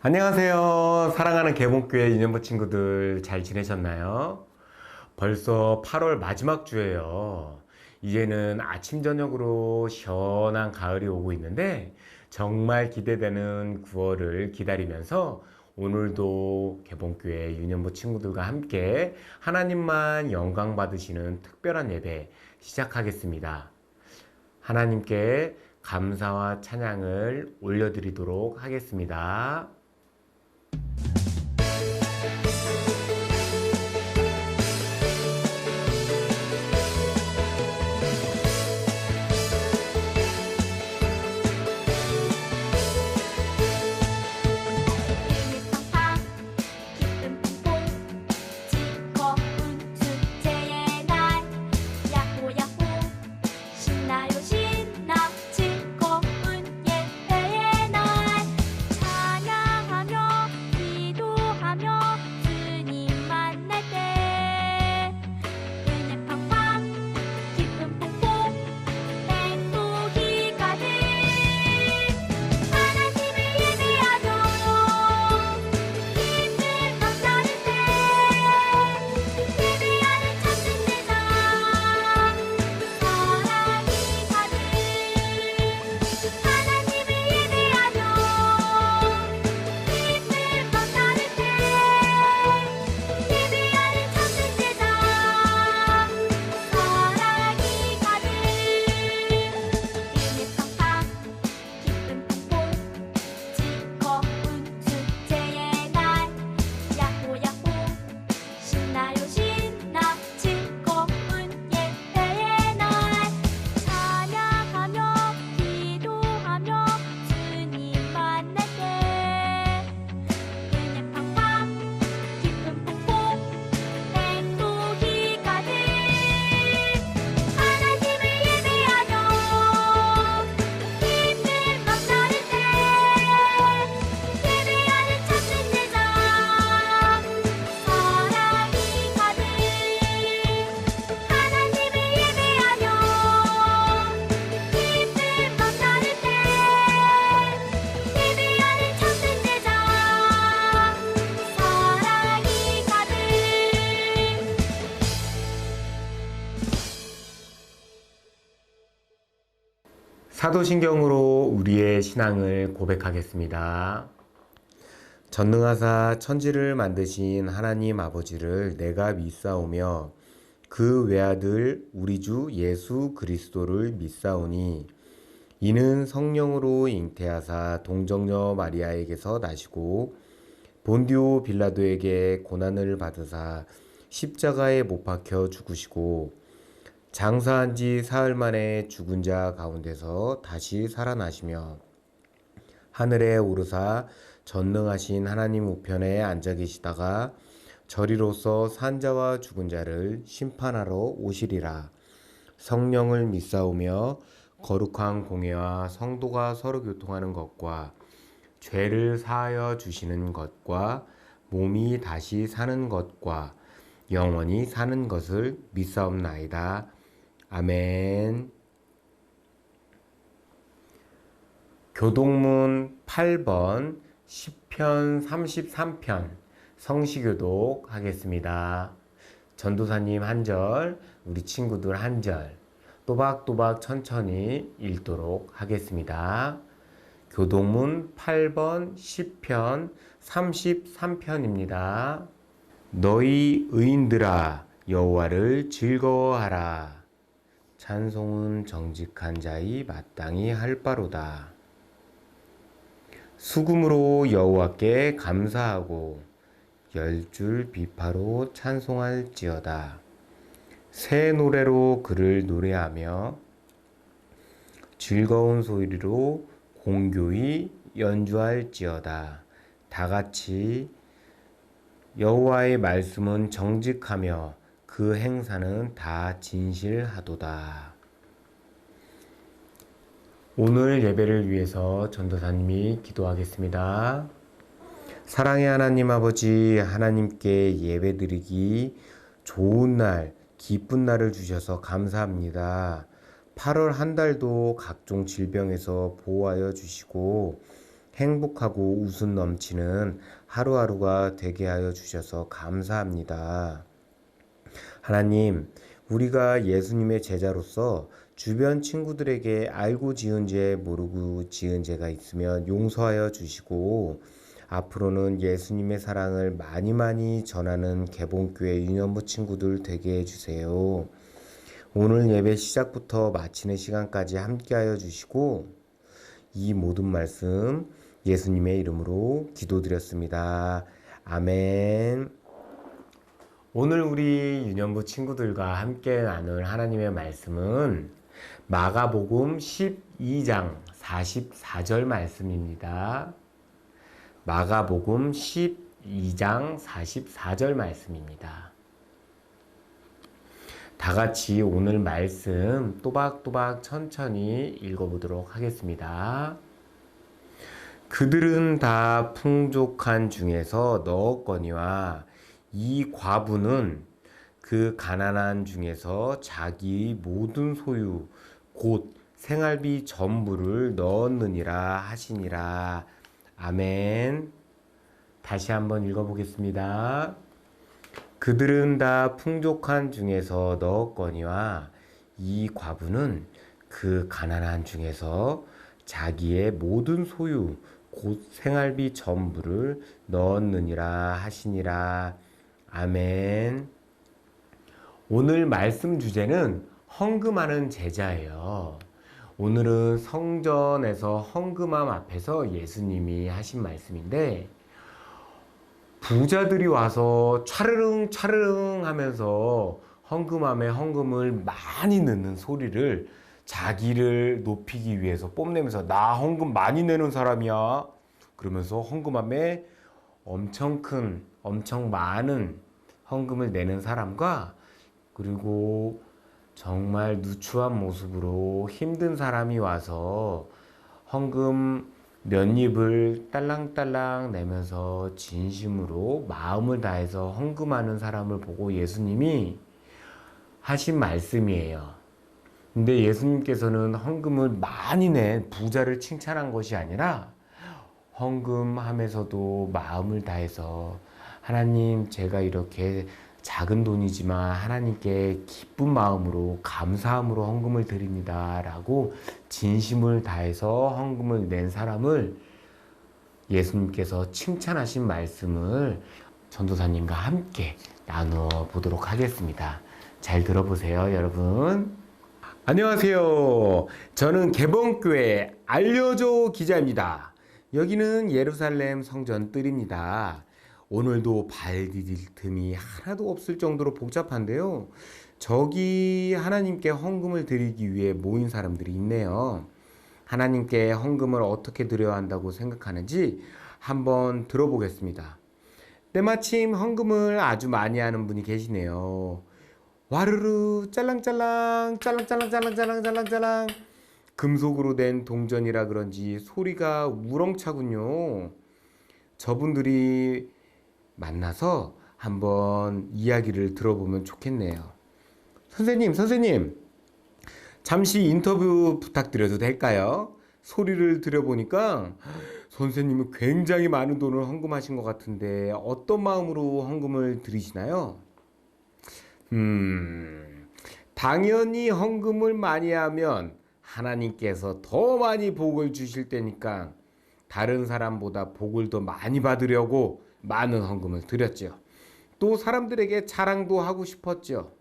안녕하세요. 사랑하는 개봉교회 유년부 친구들 잘 지내셨나요? 벌써 8월 마지막 주예요. 이제는 아침 저녁으로 시원한 가을이 오고 있는데 정말 기대되는 9월을 기다리면서 오늘도 개봉교회 유년부 친구들과 함께 하나님만 영광 받으시는 특별한 예배 시작하겠습니다. 하나님께 감사와 찬양을 올려드리도록 하겠습니다. 사도신경으로 우리의 신앙을 고백하겠습니다. 전능하사 천지를 만드신 하나님 아버지를 내가 믿사오며 그 외아들 우리 주 예수 그리스도를 믿사오니 이는 성령으로 잉태하사 동정녀 마리아에게서 나시고 본디오 빌라도에게 고난을 받으사 십자가에 못 박혀 죽으시고 장사한 지 사흘 만에 죽은 자 가운데서 다시 살아나시며 하늘에 오르사 전능하신 하나님 우편에 앉아 계시다가 저리로서 산 자와 죽은 자를 심판하러 오시리라. 성령을 믿사오며 거룩한 공회와 성도가 서로 교통하는 것과 죄를 사하여 주시는 것과 몸이 다시 사는 것과 영원히 사는 것을 믿사옵나이다. 아멘. 교동문 8번 10편 33편 성시교독 하겠습니다. 전도사님 한 절, 우리 친구들 한 절, 또박또박 천천히 읽도록 하겠습니다. 교동문 8번 10편 33편입니다. 너희 의인들아 여호와를 즐거워하라. 찬송은 정직한 자의 마땅히 할 바로다. 수금으로 여호와께 감사하고 열줄 비파로 찬송할지어다. 새 노래로 그를 노래하며 즐거운 소리로 공교히 연주할지어다. 다같이 여호와의 말씀은 정직하며 그 행사는 다 진실하도다. 오늘 예배를 위해서 전도사님이 기도하겠습니다. 사랑의 하나님 아버지, 하나님께 예배드리기 좋은 날, 기쁜 날을 주셔서 감사합니다. 8월 한 달도 각종 질병에서 보호하여 주시고 행복하고 웃음 넘치는 하루하루가 되게 하여 주셔서 감사합니다. 하나님, 우리가 예수님의 제자로서 주변 친구들에게 알고 지은 죄, 모르고 지은 죄가 있으면 용서하여 주시고, 앞으로는 예수님의 사랑을 많이 많이 전하는 개봉교회 유년부 친구들 되게 해주세요. 오늘 예배 시작부터 마치는 시간까지 함께하여 주시고, 이 모든 말씀 예수님의 이름으로 기도드렸습니다. 아멘. 오늘 우리 유년부 친구들과 함께 나눌 하나님의 말씀은 마가복음 12장 44절 말씀입니다. 마가복음 12장 44절 말씀입니다. 다 같이 오늘 말씀 또박또박 천천히 읽어보도록 하겠습니다. 그들은 다 풍족한 중에서 넣었거니와 이 과부는 그 가난한 중에서 자기 모든 소유 곧 생활비 전부를 넣었느니라 하시니라. 아멘. 다시 한번 읽어보겠습니다. 그들은 다 풍족한 중에서 넣었거니와 이 과부는 그 가난한 중에서 자기의 모든 소유 곧 생활비 전부를 넣었느니라 하시니라. 아멘. 오늘 말씀 주제는 헌금하는 제자예요. 오늘은 성전에서 헌금함 앞에서 예수님이 하신 말씀인데, 부자들이 와서 차르릉 차르릉 하면서 헌금함에 헌금을 많이 넣는 소리를 자기를 높이기 위해서 뽐내면서 나 헌금 많이 내는 사람이야 그러면서 헌금함에 엄청 큰 엄청 많은 헌금을 내는 사람과, 그리고 정말 누추한 모습으로 힘든 사람이 와서 헌금 몇 입을 딸랑딸랑 내면서 진심으로 마음을 다해서 헌금하는 사람을 보고 예수님이 하신 말씀이에요. 근데 예수님께서는 헌금을 많이 낸 부자를 칭찬한 것이 아니라 헌금하면서도 마음을 다해서 하나님, 제가 이렇게 작은 돈이지만 하나님께 기쁜 마음으로 감사함으로 헌금을 드립니다 라고 진심을 다해서 헌금을 낸 사람을 예수님께서 칭찬하신 말씀을 전도사님과 함께 나누어 보도록 하겠습니다. 잘 들어보세요, 여러분. 안녕하세요. 저는 개봉교회 알려줘 기자입니다. 여기는 예루살렘 성전 뜰입니다. 오늘도 발 디딜 틈이 하나도 없을 정도로 복잡한데요. 저기 하나님께 헌금을 드리기 위해 모인 사람들이 있네요. 하나님께 헌금을 어떻게 드려야 한다고 생각하는지 한번 들어보겠습니다. 때마침 헌금을 아주 많이 하는 분이 계시네요. 와르르 짤랑짤랑 짤랑짤랑 짤랑짤랑 짤랑짤랑 금속으로 된 동전이라 그런지 소리가 우렁차군요. 저분들이 만나서 한번 이야기를 들어보면 좋겠네요. 선생님, 잠시 인터뷰 부탁드려도 될까요? 소리를 들여보니까 선생님은 굉장히 많은 돈을 헌금하신 것 같은데 어떤 마음으로 헌금을 드리시나요? 당연히 헌금을 많이 하면 하나님께서 더 많이 복을 주실 테니까 다른 사람보다 복을 더 많이 받으려고 많은 헌금을 드렸죠. 또 사람들에게 자랑도 하고 싶었죠.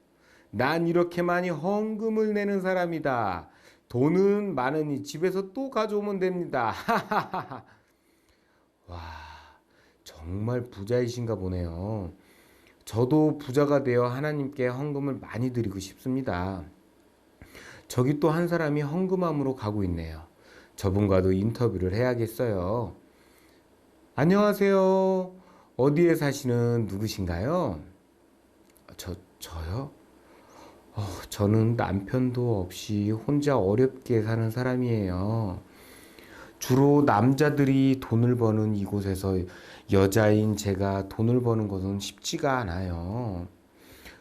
난 이렇게 많이 헌금을 내는 사람이다. 돈은 많으니 집에서 또 가져오면 됩니다. 와, 정말 부자이신가 보네요. 저도 부자가 되어 하나님께 헌금을 많이 드리고 싶습니다. 저기 또 한 사람이 헌금함으로 가고 있네요. 저분과도 인터뷰를 해야겠어요. 안녕하세요. 어디에 사시는 누구신가요? 저요? 저는 남편도 없이 혼자 어렵게 사는 사람이에요. 주로 남자들이 돈을 버는 이곳에서 여자인 제가 돈을 버는 것은 쉽지가 않아요.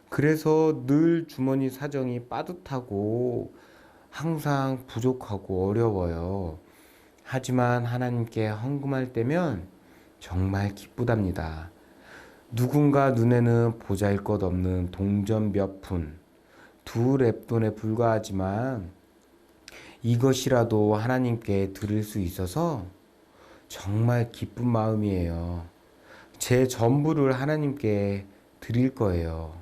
그래서 늘 주머니 사정이 빠듯하고 항상 부족하고 어려워요. 하지만 하나님께 헌금할 때면 정말 기쁘답니다. 누군가 눈에는 보잘것없는 동전 몇 푼, 두 렙돈에 불과하지만 이것이라도 하나님께 드릴 수 있어서 정말 기쁜 마음이에요. 제 전부를 하나님께 드릴 거예요.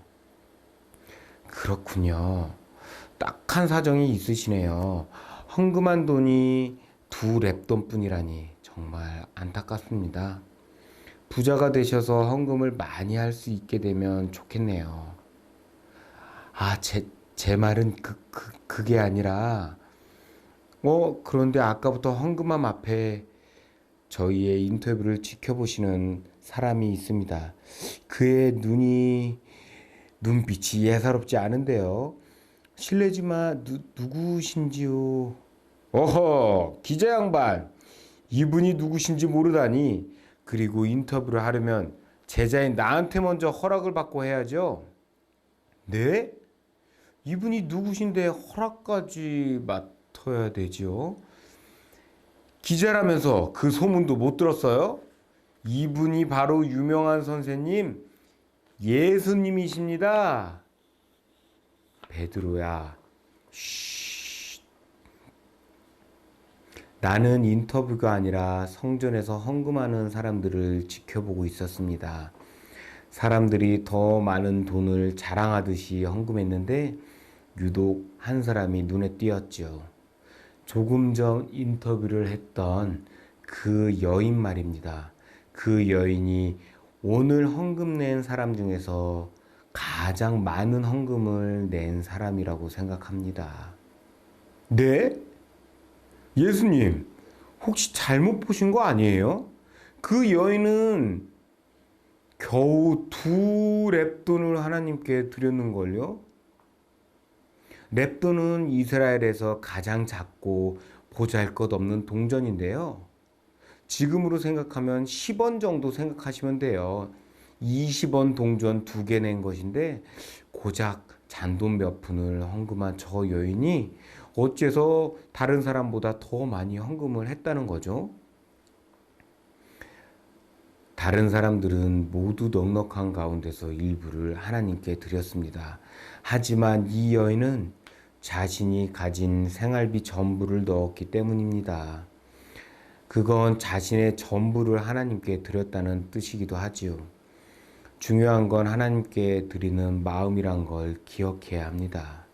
그렇군요. 딱한 사정이 있으시네요. 헌금한 돈이 두 렙돈뿐이라니 정말 안타깝습니다. 부자가 되셔서 헌금을 많이 할 수 있게 되면 좋겠네요. 제 말은 그게 아니라, 그런데 아까부터 헌금함 앞에 저희의 인터뷰를 지켜보시는 사람이 있습니다. 그의 눈빛이 예사롭지 않은데요. 실례지만, 누구신지요? 어허, 기자 양반. 이분이 누구신지 모르다니. 그리고 인터뷰를 하려면 제자인 나한테 먼저 허락을 받고 해야죠. 네? 이분이 누구신데 허락까지 맡아야 되죠? 기자라면서 그 소문도 못 들었어요? 이분이 바로 유명한 선생님 예수님이십니다. 베드로야, 쉬. 나는 인터뷰가 아니라 성전에서 헌금하는 사람들을 지켜보고 있었습니다. 사람들이 더 많은 돈을 자랑하듯이 헌금했는데 유독 한 사람이 눈에 띄었죠. 조금 전 인터뷰를 했던 그 여인 말입니다. 그 여인이 오늘 헌금 낸 사람 중에서 가장 많은 헌금을 낸 사람이라고 생각합니다. 네? 예수님, 혹시 잘못 보신 거 아니에요? 그 여인은 겨우 두 렙돈을 하나님께 드렸는걸요? 렙돈은 이스라엘에서 가장 작고 보잘것없는 동전인데요. 지금으로 생각하면 10원 정도 생각하시면 돼요. 20원 동전 2개 낸 것인데 고작 잔돈 몇 푼을 헌금한 저 여인이 어째서 다른 사람보다 더 많이 헌금을 했다는 거죠? 다른 사람들은 모두 넉넉한 가운데서 일부를 하나님께 드렸습니다. 하지만 이 여인은 자신이 가진 생활비 전부를 넣었기 때문입니다. 그건 자신의 전부를 하나님께 드렸다는 뜻이기도 하지요. 중요한 건 하나님께 드리는 마음이란 걸 기억해야 합니다.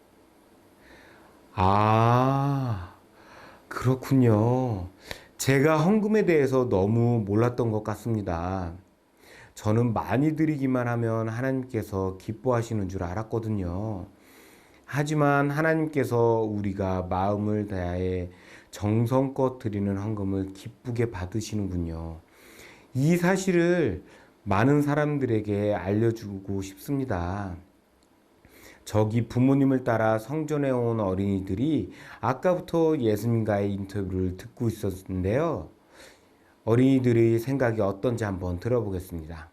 아, 그렇군요. 제가 헌금에 대해서 너무 몰랐던 것 같습니다. 저는 많이 드리기만 하면 하나님께서 기뻐하시는 줄 알았거든요. 하지만 하나님께서 우리가 마음을 다해 정성껏 드리는 헌금을 기쁘게 받으시는군요. 이 사실을 많은 사람들에게 알려주고 싶습니다. 저기 부모님을 따라 성전에 온 어린이들이 아까부터 예수님과의 인터뷰를 듣고 있었는데요. 어린이들의 생각이 어떤지 한번 들어보겠습니다.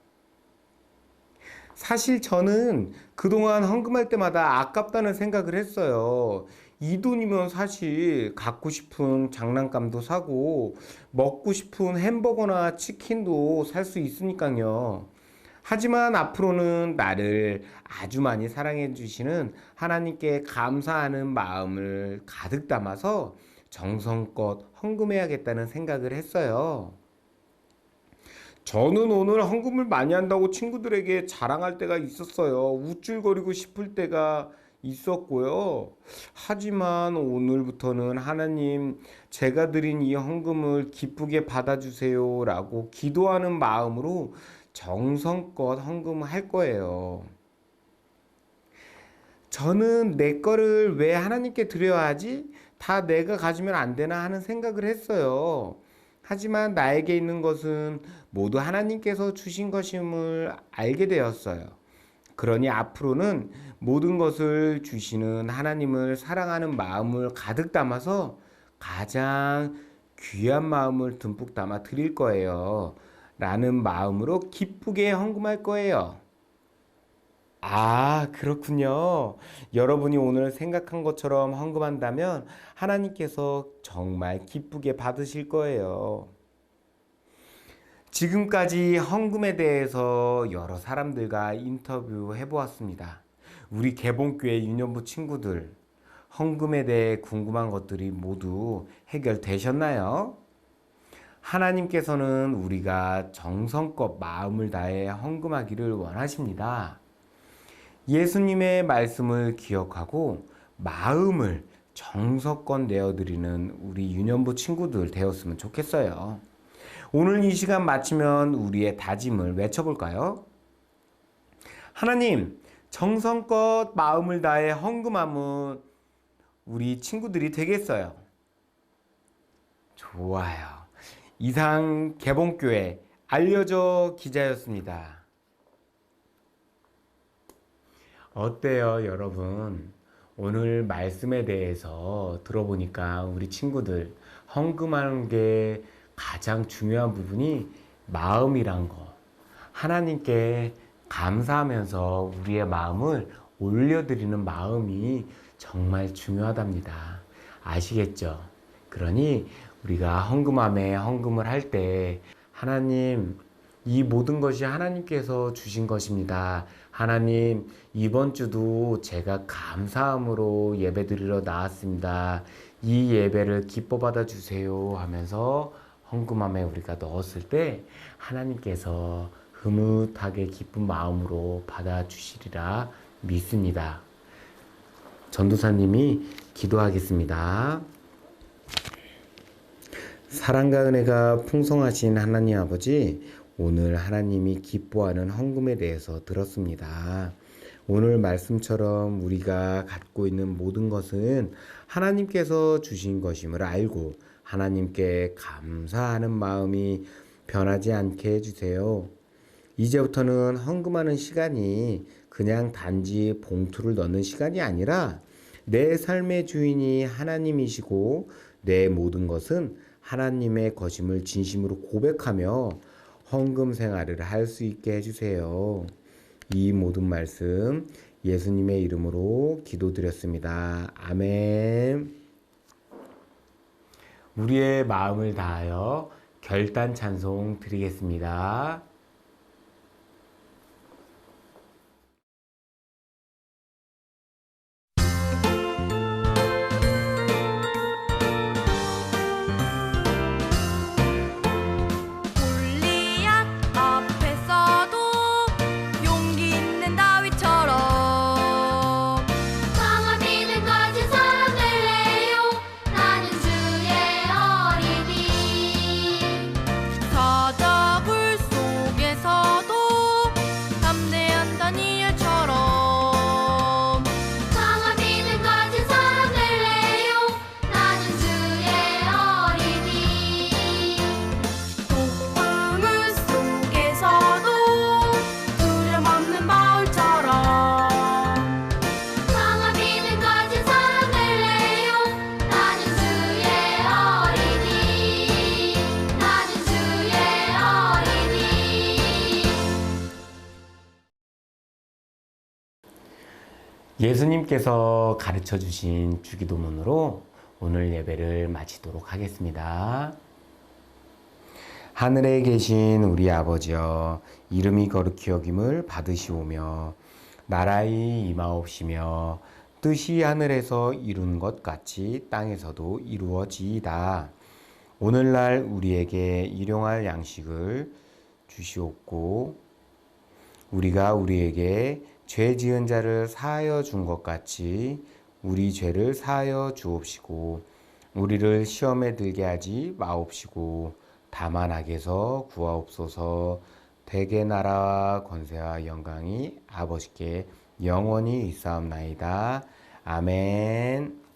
사실 저는 그동안 헌금할 때마다 아깝다는 생각을 했어요. 이 돈이면 사실 갖고 싶은 장난감도 사고 먹고 싶은 햄버거나 치킨도 살 수 있으니까요. 하지만 앞으로는 나를 아주 많이 사랑해 주시는 하나님께 감사하는 마음을 가득 담아서 정성껏 헌금해야겠다는 생각을 했어요. 저는 오늘 헌금을 많이 한다고 친구들에게 자랑할 때가 있었어요. 우쭐거리고 싶을 때가 있었고요. 하지만 오늘부터는 하나님, 제가 드린 이 헌금을 기쁘게 받아주세요 라고 기도하는 마음으로 정성껏 헌금을 할 거예요. 저는 내 거를 왜 하나님께 드려야 하지? 다 내가 가지면 안 되나 하는 생각을 했어요. 하지만 나에게 있는 것은 모두 하나님께서 주신 것임을 알게 되었어요. 그러니 앞으로는 모든 것을 주시는 하나님을 사랑하는 마음을 가득 담아서 가장 귀한 마음을 듬뿍 담아 드릴 거예요. 라는 마음으로 기쁘게 헌금할 거예요. 아, 그렇군요. 여러분이 오늘 생각한 것처럼 헌금한다면 하나님께서 정말 기쁘게 받으실 거예요. 지금까지 헌금에 대해서 여러 사람들과 인터뷰해 보았습니다. 우리 개봉교회 유년부 친구들, 헌금에 대해 궁금한 것들이 모두 해결되셨나요? 하나님께서는 우리가 정성껏 마음을 다해 헌금하기를 원하십니다. 예수님의 말씀을 기억하고 마음을 정성껏 내어드리는 우리 유년부 친구들 되었으면 좋겠어요. 오늘 이 시간 마치면 우리의 다짐을 외쳐볼까요? 하나님, 정성껏 마음을 다해 헌금함은 우리 친구들이 되겠어요. 좋아요. 이상 개봉교회 알려줘 기자였습니다. 어때요, 여러분? 오늘 말씀에 대해서 들어보니까 우리 친구들 헌금하는 게 가장 중요한 부분이 마음이란 거. 하나님께 감사하면서 우리의 마음을 올려드리는 마음이 정말 중요하답니다. 아시겠죠? 그러니 우리가 헌금함에 헌금을 할 때 하나님, 이 모든 것이 하나님께서 주신 것입니다. 하나님, 이번 주도 제가 감사함으로 예배드리러 나왔습니다. 이 예배를 기뻐 받아 주세요 하면서 헌금함에 우리가 넣었을 때 하나님께서 흐뭇하게 기쁜 마음으로 받아 주시리라 믿습니다. 전도사님이 기도하겠습니다. 사랑과 은혜가 풍성하신 하나님 아버지, 오늘 하나님이 기뻐하는 헌금에 대해서 들었습니다. 오늘 말씀처럼 우리가 갖고 있는 모든 것은 하나님께서 주신 것임을 알고 하나님께 감사하는 마음이 변하지 않게 해주세요. 이제부터는 헌금하는 시간이 그냥 단지 봉투를 넣는 시간이 아니라 내 삶의 주인이 하나님이시고 내 모든 것은 하나님의 것임을 진심으로 고백하며 헌금 생활을 할 수 있게 해주세요. 이 모든 말씀 예수님의 이름으로 기도드렸습니다. 아멘. 우리의 마음을 다하여 결단 찬송 드리겠습니다. 골리앗 앞에서도 용기 있는 다윗처럼 강한 믿음 가진 사람 될래요. 나는 주의 어린이. 사자굴 속에서도 담대한 다니엘처럼 강한 믿음 가진 사람 될래요. 나는 주의 어린이. 폭풍우 속에서도 두려움 없는 바울처럼 강한 믿음 가진 사람 될래요. 나는 주의 어린이. 나는 주의 어린이. 예수님께서 가르쳐 주신 주기도문으로 오늘 예배를 마치도록 하겠습니다. 하늘에 계신 우리 아버지여, 이름이 거룩히 여김을 받으시오며 나라의 임하옵시며 뜻이 하늘에서 이룬 것 같이 땅에서도 이루어지이다. 오늘날 우리에게 일용할 양식을 주시옵고 우리가 우리에게 죄 지은 자를 사하여 준 것 같이 우리 죄를 사하여 주옵시고 우리를 시험에 들게 하지 마옵시고 다만 악에서 구하옵소서. 대개 나라와 권세와 영광이 아버지께 영원히 있사옵나이다. 아멘.